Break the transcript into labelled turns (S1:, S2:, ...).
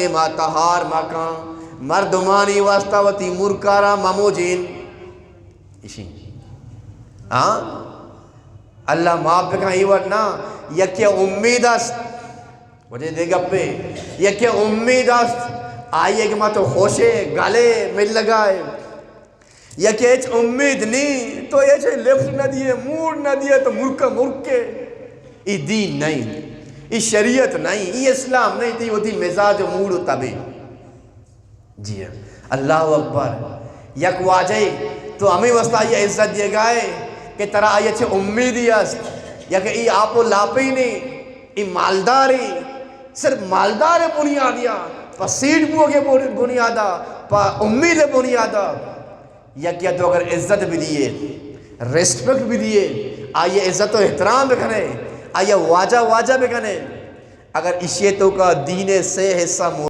S1: ما تہار مکان مردمانی واسطہ وتی مرکارا مموجین اسی ہاں اللہ ماں پہ کہاں ہی وٹنا یکی امید است وجہ دے گپے یکی امید است آئیے کہ ماں تو خوشے گالے مل لگائے یکی ایچ امید نہیں تو ایچ لفٹ نہ دیئے موڑ نہ دیئے تو مرکے ای دین نہیں ای شریعت نہیں ای اسلام نہیں تھی وہ تھی مزاج موڑ تبی جی اللہ اکبر یک واجہ تو ہمیں واسطہ یہ عزت دیے گائے کہ ترا آئی اچھے امیدی است یا کہ ای آپو لاپی نہیں ای مالداری صرف مالدار بنیادیا پا سیٹ بوگے بنیادا پا امید بنیادا یا کیا تو اگر عزت بھی دیئے ریسپیکٹ بھی دیئے آئیے عزت و احترام بکھنے آئیے واجہ بھی کھنے اگر اشیتوں کا دین سے حصہ